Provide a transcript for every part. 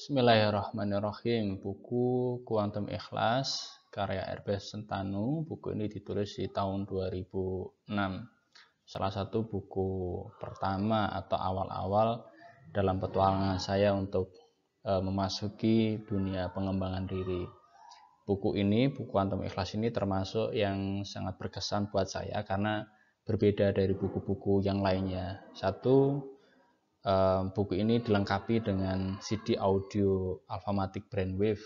Bismillahirrahmanirrahim. Buku Quantum Ikhlas karya R.B. Sentanu. Buku ini ditulis di tahun 2006. Salah satu buku pertama atau awal-awal dalam petualangan saya untuk memasuki dunia pengembangan diri. Buku Quantum Ikhlas ini termasuk yang sangat berkesan buat saya karena berbeda dari buku-buku yang lainnya. Satu, buku ini dilengkapi dengan CD audio Alphamatic Brainwave,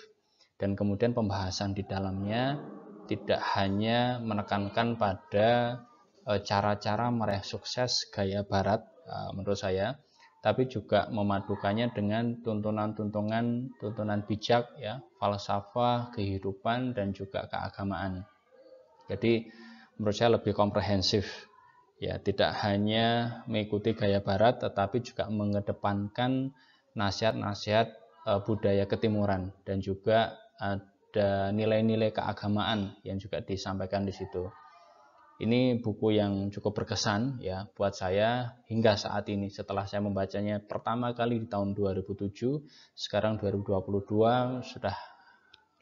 dan kemudian pembahasan di dalamnya tidak hanya menekankan pada cara-cara meraih sukses gaya barat menurut saya, tapi juga memadukannya dengan tuntunan bijak ya, falsafah, kehidupan, dan juga keagamaan. Jadi menurut saya lebih komprehensif. Ya, tidak hanya mengikuti gaya barat tetapi juga mengedepankan nasihat-nasihat budaya ketimuran, dan juga ada nilai-nilai keagamaan yang juga disampaikan di situ. Ini buku yang cukup berkesan ya buat saya hingga saat ini. Setelah saya membacanya pertama kali di tahun 2007, sekarang 2022, sudah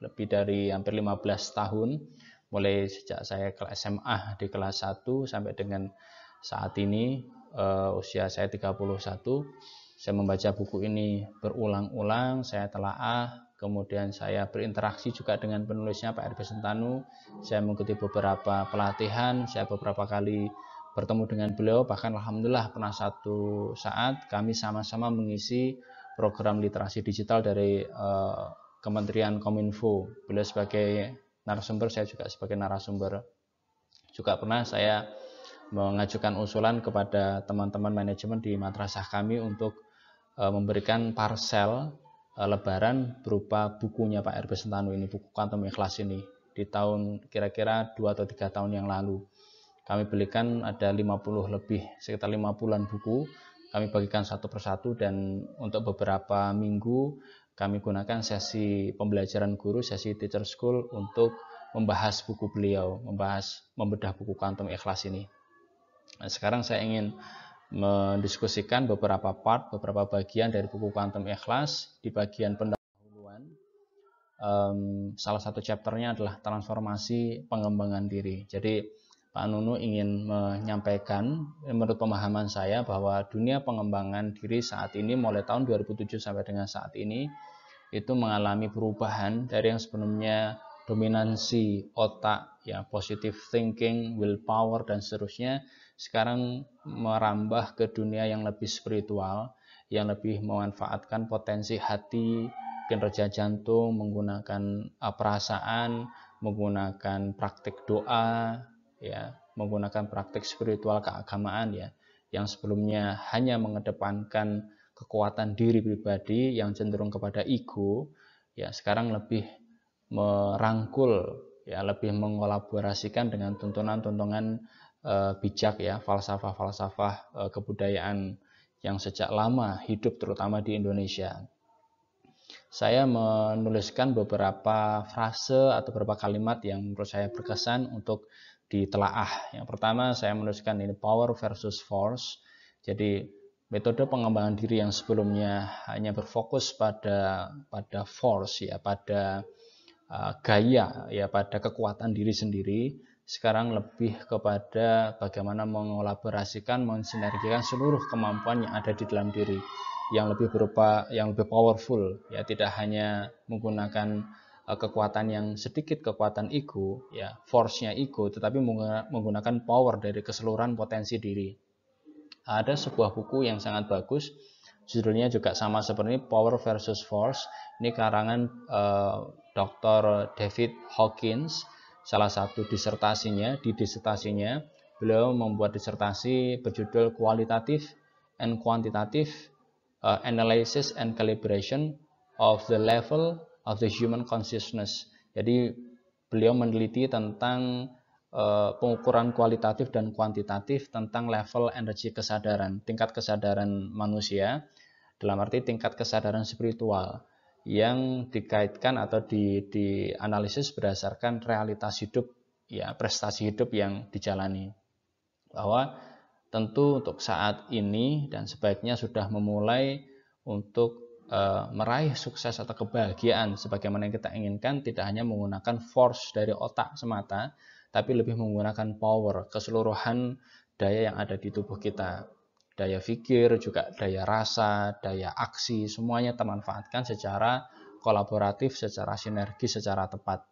lebih dari hampir 15 tahun. Mulai sejak saya ke SMA di kelas 1 sampai dengan saat ini usia saya 31, saya membaca buku ini berulang-ulang, saya telaah, kemudian saya berinteraksi juga dengan penulisnya Pak R.B. Sentanu. Saya mengikuti beberapa pelatihan, saya beberapa kali bertemu dengan beliau, bahkan alhamdulillah pernah satu saat kami sama-sama mengisi program literasi digital dari Kementerian Kominfo. Beliau sebagai narasumber, saya juga sebagai narasumber. Juga pernah saya mengajukan usulan kepada teman-teman manajemen di madrasah kami untuk memberikan parsel lebaran berupa bukunya Pak R.B. Sentanu ini, buku Quantum Ikhlas ini, di tahun kira-kira 2 atau 3 tahun yang lalu. Kami belikan ada 50 lebih, sekitar 50-an buku. Kami bagikan satu persatu, dan untuk beberapa minggu kami gunakan sesi pembelajaran guru, sesi teacher school untuk membahas buku beliau, membedah buku Quantum Ikhlas ini. Nah, sekarang saya ingin mendiskusikan beberapa bagian dari buku Quantum Ikhlas. Di bagian pendahuluan, salah satu chapternya adalah transformasi pengembangan diri. Jadi Pak Nunu ingin menyampaikan, menurut pemahaman saya, bahwa dunia pengembangan diri saat ini, mulai tahun 2007 sampai dengan saat ini, itu mengalami perubahan dari yang sebelumnya dominansi otak, ya, positive thinking, willpower, dan seterusnya. Sekarang merambah ke dunia yang lebih spiritual, yang lebih memanfaatkan potensi hati, kinerja jantung, menggunakan perasaan, menggunakan praktik doa, ya, menggunakan praktik spiritual keagamaan, ya, yang sebelumnya hanya mengedepankan kekuatan diri pribadi yang cenderung kepada ego, ya, sekarang lebih merangkul, ya, lebih mengolaborasikan dengan tuntunan bijak, ya, falsafah kebudayaan yang sejak lama hidup terutama di Indonesia. Saya menuliskan beberapa frase atau beberapa kalimat yang menurut saya berkesan untuk ditelaah. Yang pertama, saya menuliskan ini power versus force. Jadi metode pengembangan diri yang sebelumnya hanya berfokus pada force, ya, pada gaya, ya, pada kekuatan diri sendiri, sekarang lebih kepada bagaimana mengolaborasikan, mensinergikan seluruh kemampuan yang ada di dalam diri, yang lebih powerful, ya, tidak hanya menggunakan kekuatan yang sedikit, kekuatan ego, ya, force-nya ego, tetapi menggunakan power dari keseluruhan potensi diri. Ada sebuah buku yang sangat bagus, judulnya juga sama seperti Power versus Force. Ini karangan Dr. David Hawkins. Salah satu disertasinya, beliau membuat disertasi berjudul Qualitative and Quantitative Analysis and Calibration of the Level of the Human Consciousness. Jadi beliau meneliti tentang pengukuran kualitatif dan kuantitatif tentang level energi kesadaran, tingkat kesadaran manusia, dalam arti tingkat kesadaran spiritual yang dikaitkan atau dianalisis berdasarkan realitas hidup, ya, prestasi hidup yang dijalani. Bahwa tentu untuk saat ini dan sebaiknya sudah memulai untuk meraih sukses atau kebahagiaan sebagaimana yang kita inginkan tidak hanya menggunakan force dari otak semata, tapi lebih menggunakan power, keseluruhan daya yang ada di tubuh kita. Daya pikir, juga daya rasa, daya aksi, semuanya termanfaatkan secara kolaboratif, secara sinergi, secara tepat.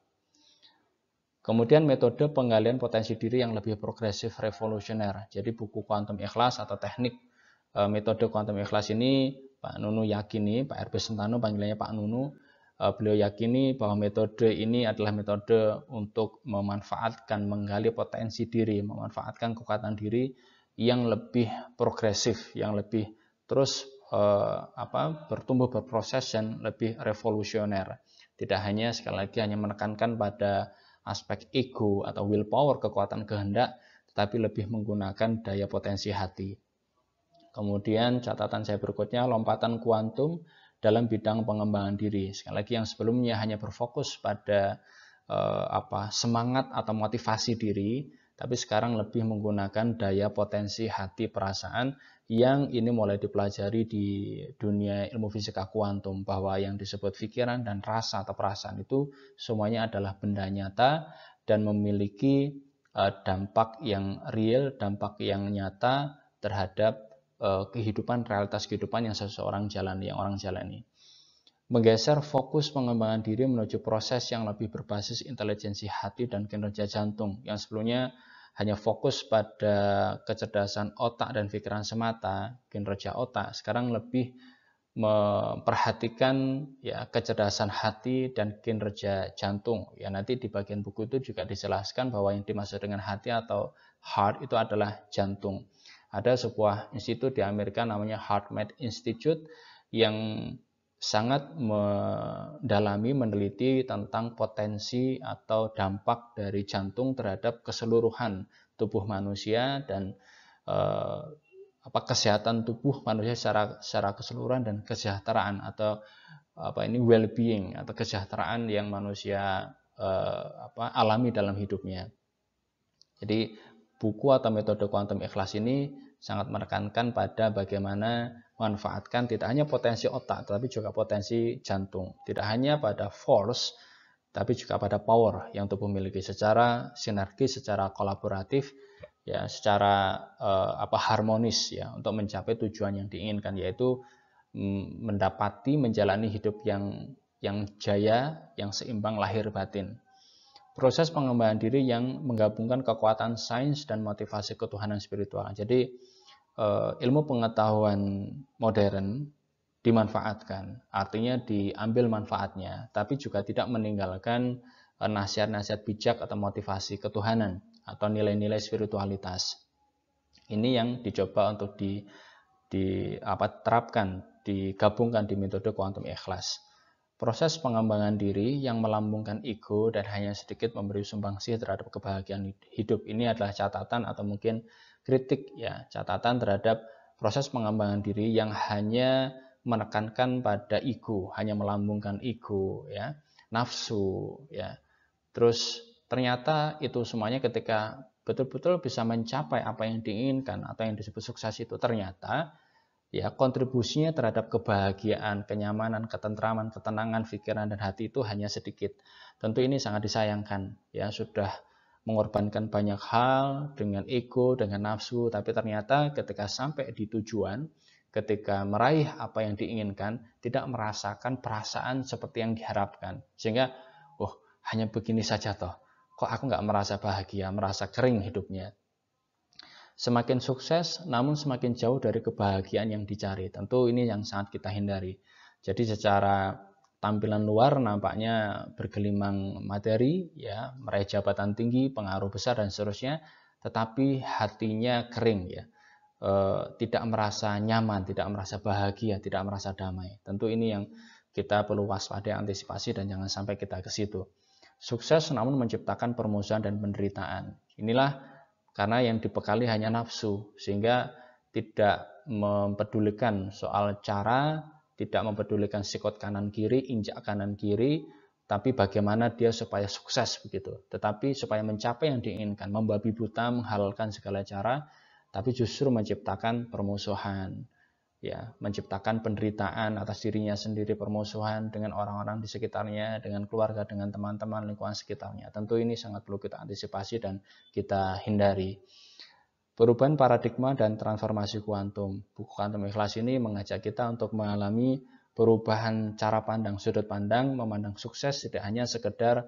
Kemudian metode penggalian potensi diri yang lebih progresif revolusioner. Jadi buku Quantum Ikhlas atau teknik metode Quantum Ikhlas ini Pak Nunu yakini, Pak RB Sentano panggilannya Pak Nunu, beliau yakini bahwa metode ini adalah metode untuk memanfaatkan, menggali potensi diri, memanfaatkan kekuatan diri yang lebih progresif, yang lebih terus bertumbuh, berproses, dan lebih revolusioner. Tidak hanya sekali lagi hanya menekankan pada aspek ego atau willpower, kekuatan kehendak, tetapi lebih menggunakan daya potensi hati. Kemudian catatan saya berikutnya, lompatan kuantum dalam bidang pengembangan diri. Sekali lagi yang sebelumnya hanya berfokus pada semangat atau motivasi diri, tapi sekarang lebih menggunakan daya potensi hati perasaan yang ini mulai dipelajari di dunia ilmu fisika kuantum, bahwa yang disebut pikiran dan rasa atau perasaan itu semuanya adalah benda nyata dan memiliki dampak yang real, dampak yang nyata terhadap kehidupan, realitas kehidupan yang seseorang jalani, yang orang jalani. Menggeser fokus pengembangan diri menuju proses yang lebih berbasis intelijensi hati dan kinerja jantung. Yang sebelumnya hanya fokus pada kecerdasan otak dan pikiran semata, kinerja otak, sekarang lebih memperhatikan ya kecerdasan hati dan kinerja jantung. Ya nanti di bagian buku itu juga dijelaskan bahwa yang dimaksud dengan hati atau heart itu adalah jantung. Ada sebuah institut di Amerika namanya HeartMath Institute yang sangat mendalami, meneliti tentang potensi atau dampak dari jantung terhadap keseluruhan tubuh manusia dan kesehatan tubuh manusia secara keseluruhan dan kesejahteraan atau well-being atau kesejahteraan yang manusia alami dalam hidupnya. Jadi buku atau metode Quantum Ikhlas ini sangat menekankan pada bagaimana memanfaatkan tidak hanya potensi otak, tetapi juga potensi jantung. Tidak hanya pada force, tapi juga pada power yang tubuh miliki secara sinergi, secara kolaboratif, ya, secara harmonis ya untuk mencapai tujuan yang diinginkan, yaitu mendapati menjalani hidup yang jaya, yang seimbang lahir batin. Proses pengembangan diri yang menggabungkan kekuatan sains dan motivasi ketuhanan spiritual. Jadi ilmu pengetahuan modern dimanfaatkan, artinya diambil manfaatnya, tapi juga tidak meninggalkan nasihat-nasihat bijak atau motivasi ketuhanan atau nilai-nilai spiritualitas. Ini yang dicoba untuk diterapkan, digabungkan di metode Quantum Ikhlas. Proses pengembangan diri yang melambungkan ego dan hanya sedikit memberi sumbangsih terhadap kebahagiaan hidup. Ini adalah catatan atau mungkin kritik ya, catatan terhadap proses pengembangan diri yang hanya menekankan pada ego, hanya melambungkan ego ya, nafsu ya. Terus ternyata itu semuanya ketika betul-betul bisa mencapai apa yang diinginkan atau yang disebut sukses itu, ternyata ya kontribusinya terhadap kebahagiaan, kenyamanan, ketentraman, ketenangan, pikiran dan hati itu hanya sedikit. Tentu ini sangat disayangkan ya, sudah mengorbankan banyak hal dengan ego, dengan nafsu, tapi ternyata ketika sampai di tujuan, ketika meraih apa yang diinginkan, tidak merasakan perasaan seperti yang diharapkan. Sehingga hanya begini saja toh, kok aku nggak merasa bahagia, merasa kering hidupnya. Semakin sukses namun semakin jauh dari kebahagiaan yang dicari. Tentu ini yang sangat kita hindari. Jadi secara tampilan luar nampaknya bergelimang materi, ya, meraih jabatan tinggi, pengaruh besar dan seterusnya, tetapi hatinya kering ya. Tidak merasa nyaman, tidak merasa bahagia, tidak merasa damai. Tentu ini yang kita perlu waspada, antisipasi, dan jangan sampai kita ke situ. Sukses namun menciptakan permusuhan dan penderitaan. Inilah karena yang dibekali hanya nafsu, sehingga tidak mempedulikan soal cara, tidak mempedulikan sikut kanan kiri, injak kanan kiri, tapi bagaimana dia supaya sukses begitu. Tetapi supaya mencapai yang diinginkan, membabi buta, menghalalkan segala cara, tapi justru menciptakan permusuhan. ya, menciptakan penderitaan atas dirinya sendiri, permusuhan dengan orang-orang di sekitarnya, dengan keluarga, dengan teman-teman lingkungan sekitarnya. Tentu ini sangat perlu kita antisipasi dan kita hindari. Perubahan paradigma dan transformasi kuantum. Buku Kuantum Ikhlas ini mengajak kita untuk mengalami perubahan cara pandang, sudut pandang, memandang sukses tidak hanya sekedar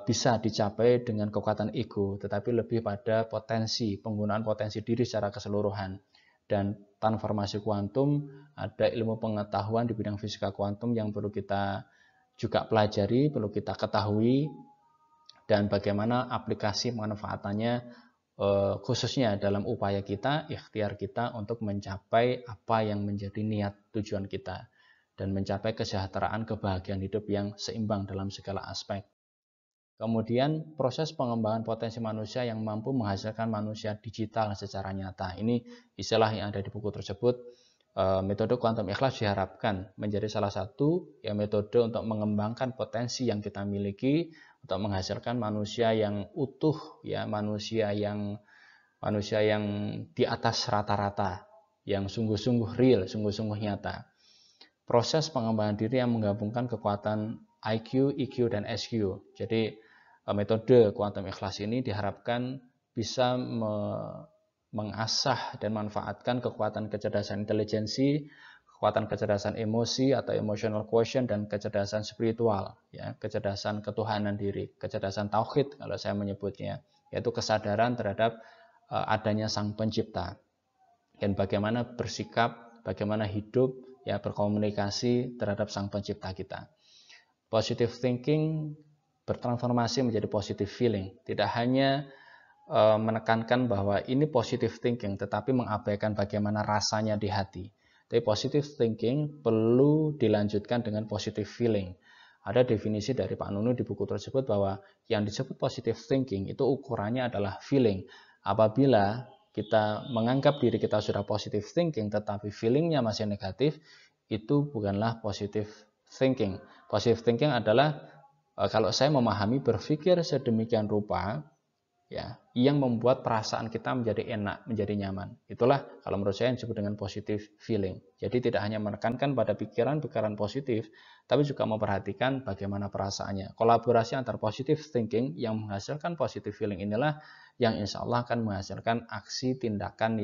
bisa dicapai dengan kekuatan ego, tetapi lebih pada potensi, penggunaan potensi diri secara keseluruhan. Dan transformasi kuantum, ada ilmu pengetahuan di bidang fisika kuantum yang perlu kita juga pelajari, perlu kita ketahui, dan bagaimana aplikasi manfaatannya khususnya dalam upaya kita, ikhtiar kita untuk mencapai apa yang menjadi niat tujuan kita dan mencapai kesejahteraan, kebahagiaan hidup yang seimbang dalam segala aspek. Kemudian proses pengembangan potensi manusia yang mampu menghasilkan manusia digital secara nyata. Ini istilah yang ada di buku tersebut. Metode kuantum ikhlas diharapkan menjadi salah satu ya metode untuk mengembangkan potensi yang kita miliki untuk menghasilkan manusia yang utuh, ya, manusia yang di atas rata-rata, yang sungguh-sungguh real, sungguh-sungguh nyata. Proses pengembangan diri yang menggabungkan kekuatan IQ, EQ, dan SQ. Jadi metode kuantum ikhlas ini diharapkan bisa mengasah dan manfaatkan kekuatan kecerdasan intelijensi, kekuatan kecerdasan emosi atau emotional quotient, dan kecerdasan spiritual, ya, kecerdasan ketuhanan diri, kecerdasan tauhid kalau saya menyebutnya, yaitu kesadaran terhadap adanya Sang Pencipta dan bagaimana bersikap, bagaimana hidup, ya, berkomunikasi terhadap Sang Pencipta kita. Positive thinking bertransformasi menjadi positive feeling. Tidak hanya menekankan bahwa ini positive thinking, tetapi mengabaikan bagaimana rasanya di hati. Tapi positive thinking perlu dilanjutkan dengan positive feeling. Ada definisi dari Pak Nunu di buku tersebut bahwa yang disebut positive thinking itu ukurannya adalah feeling. Apabila kita menganggap diri kita sudah positive thinking, tetapi feelingnya masih negatif, itu bukanlah positive thinking. Positive thinking adalah kalau saya memahami, berpikir sedemikian rupa, ya, yang membuat perasaan kita menjadi enak, menjadi nyaman. Itulah kalau menurut saya yang disebut dengan positive feeling. Jadi tidak hanya menekankan pada pikiran-pikiran positif, tapi juga memperhatikan bagaimana perasaannya. Kolaborasi antar positive thinking yang menghasilkan positive feeling inilah yang insya Allah akan menghasilkan aksi tindakan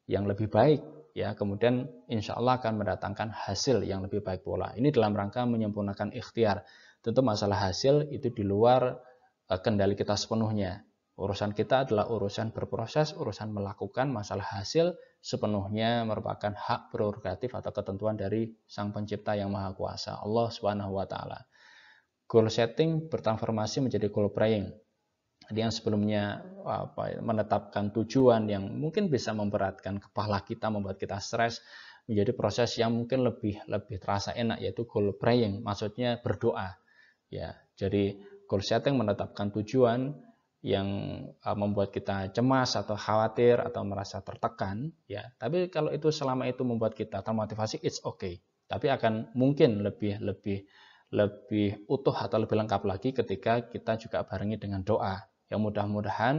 yang lebih baik, ya, kemudian insya Allah akan mendatangkan hasil yang lebih baik pula. Ini dalam rangka menyempurnakan ikhtiar. Tentu masalah hasil itu di luar kendali kita sepenuhnya. Urusan kita adalah urusan berproses, urusan melakukan. Masalah hasil sepenuhnya merupakan hak prerogatif atau ketentuan dari Sang Pencipta yang Maha Kuasa, Allah Subhanahu wa taala. Goal setting bertransformasi menjadi goal praying. Jadi yang sebelumnya menetapkan tujuan yang mungkin bisa memberatkan kepala kita, membuat kita stres, menjadi proses yang mungkin lebih terasa enak, yaitu goal praying, maksudnya berdoa. Ya, jadi goal setting menetapkan tujuan yang membuat kita cemas atau khawatir atau merasa tertekan, ya. Tapi kalau itu selama itu membuat kita termotivasi, it's okay. Tapi akan mungkin lebih utuh atau lebih lengkap lagi ketika kita juga barengi dengan doa. Yang mudah-mudahan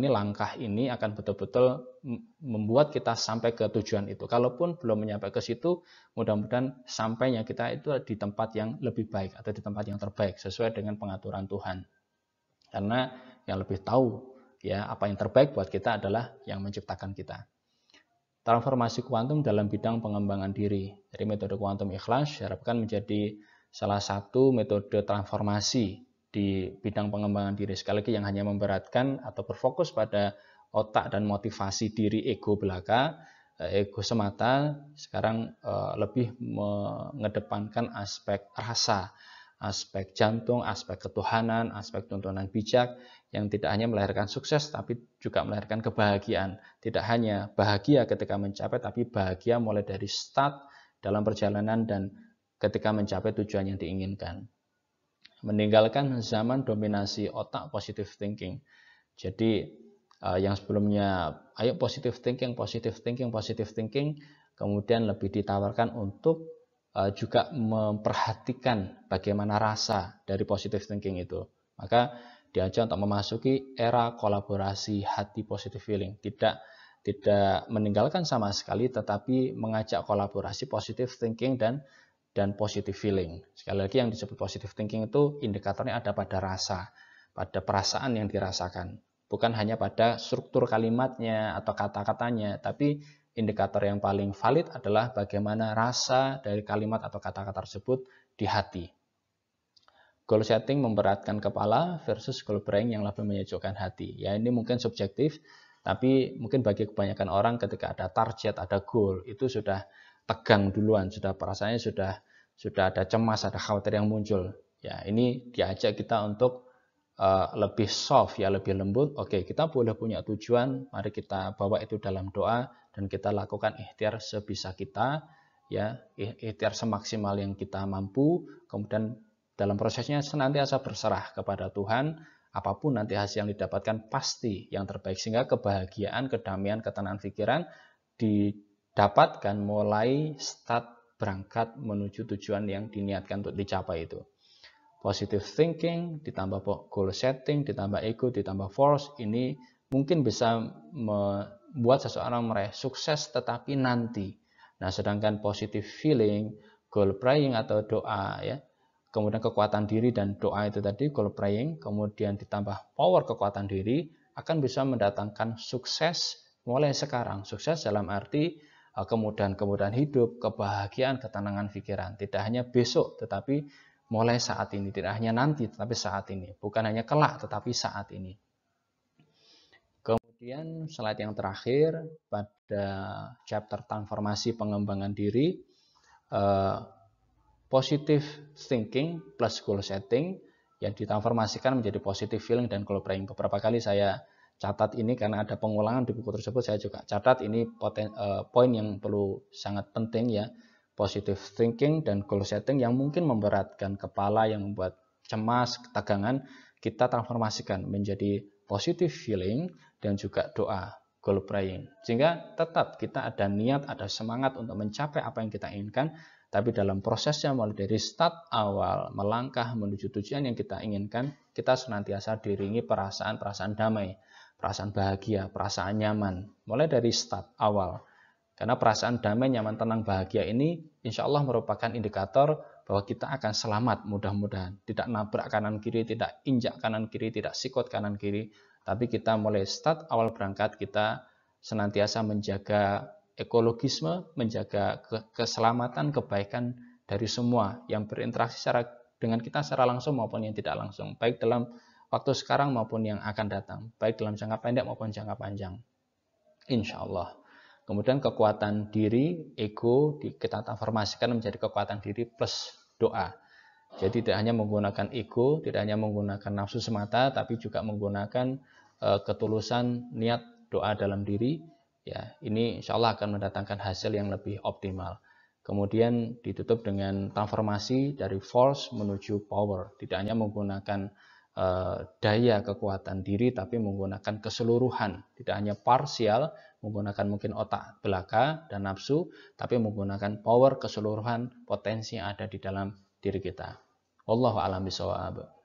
langkah ini akan betul-betul membuat kita sampai ke tujuan itu. Kalaupun belum menyampai ke situ, mudah-mudahan sampainya kita itu di tempat yang lebih baik atau di tempat yang terbaik sesuai dengan pengaturan Tuhan. Karena yang lebih tahu, ya, apa yang terbaik buat kita adalah yang menciptakan kita. Transformasi kuantum dalam bidang pengembangan diri. Jadi metode kuantum ikhlas diharapkan menjadi salah satu metode transformasi di bidang pengembangan diri. Sekali lagi yang hanya memberatkan atau berfokus pada otak dan motivasi diri ego belaka, ego semata, sekarang lebih mengedepankan aspek rasa, aspek jantung, aspek ketuhanan, aspek tuntunan bijak yang tidak hanya melahirkan sukses tapi juga melahirkan kebahagiaan. Tidak hanya bahagia ketika mencapai, tapi bahagia mulai dari start dalam perjalanan dan ketika mencapai tujuan yang diinginkan. Meninggalkan zaman dominasi otak positive thinking. Jadi yang sebelumnya ayo positive thinking, kemudian lebih ditawarkan untuk juga memperhatikan bagaimana rasa dari positive thinking itu. Maka diajak untuk memasuki era kolaborasi hati positive feeling. Tidak tidak meninggalkan sama sekali, tetapi mengajak kolaborasi positive thinking dan positive feeling. Sekali lagi yang disebut positive thinking itu indikatornya ada pada rasa, pada perasaan yang dirasakan. Bukan hanya pada struktur kalimatnya atau kata-katanya, tapi indikator yang paling valid adalah bagaimana rasa dari kalimat atau kata-kata tersebut di hati. Goal setting memberatkan kepala versus goal praying yang lebih menyejukkan hati. Ya, ini mungkin subjektif, tapi mungkin bagi kebanyakan orang ketika ada target, ada goal, itu sudah tegang duluan, sudah perasaannya sudah ada cemas, ada khawatir yang muncul. Ya, ini diajak kita untuk lebih soft, ya, lebih lembut. Oke, kita boleh punya tujuan, mari kita bawa itu dalam doa dan kita lakukan ikhtiar sebisa kita, ya, ikhtiar semaksimal yang kita mampu. Kemudian dalam prosesnya senantiasa berserah kepada Tuhan, apapun nanti hasil yang didapatkan pasti yang terbaik, sehingga kebahagiaan, kedamaian, ketenangan pikiran didapatkan mulai start berangkat menuju tujuan yang diniatkan untuk dicapai itu. Positive thinking ditambah goal setting, ditambah ego, ditambah force, ini mungkin bisa membuat seseorang meraih sukses tetapi nanti. Nah, sedangkan positive feeling, goal praying atau doa, ya, kemudian kekuatan diri dan doa itu tadi, goal praying, kemudian ditambah power kekuatan diri, akan bisa mendatangkan sukses mulai sekarang. Sukses dalam arti kemudahan-kemudahan hidup, kebahagiaan, ketenangan pikiran. Tidak hanya besok, tetapi mulai saat ini. Tidak hanya nanti, tetapi saat ini. Bukan hanya kelak, tetapi saat ini. Kemudian slide yang terakhir, pada chapter transformasi pengembangan diri, positive thinking plus goal setting yang ditransformasikan menjadi positive feeling dan goal praying. Beberapa kali saya catat ini karena ada pengulangan di buku tersebut, saya juga catat ini poin yang perlu sangat penting, ya. Positive thinking dan goal setting yang mungkin memberatkan kepala, yang membuat cemas, ketegangan, kita transformasikan menjadi positive feeling dan juga doa, goal praying. Sehingga tetap kita ada niat, ada semangat untuk mencapai apa yang kita inginkan, tapi dalam prosesnya mulai dari start awal melangkah menuju tujuan yang kita inginkan, kita senantiasa diiringi perasaan-perasaan damai, perasaan bahagia, perasaan nyaman, mulai dari start awal. Karena perasaan damai, nyaman, tenang, bahagia ini insya Allah merupakan indikator bahwa kita akan selamat mudah-mudahan. Tidak nabrak kanan kiri, tidak injak kanan kiri, tidak sikut kanan kiri. Tapi kita mulai start awal berangkat, kita senantiasa menjaga ekologisme, menjaga keselamatan, kebaikan dari semua yang berinteraksi dengan kita secara langsung maupun yang tidak langsung. Baik dalam waktu sekarang maupun yang akan datang. Baik dalam jangka pendek maupun jangka panjang. Insya Allah. Kemudian kekuatan diri, ego, kita transformasikan menjadi kekuatan diri plus doa. Jadi tidak hanya menggunakan ego, tidak hanya menggunakan nafsu semata, tapi juga menggunakan ketulusan niat doa dalam diri. Ya, ini insya Allah akan mendatangkan hasil yang lebih optimal. Kemudian ditutup dengan transformasi dari force menuju power. Tidak hanya menggunakan daya kekuatan diri, tapi menggunakan keseluruhan. Tidak hanya parsial, menggunakan mungkin otak belaka dan nafsu, tapi menggunakan power keseluruhan potensi yang ada di dalam diri kita. Wallahu a'lam bishawab.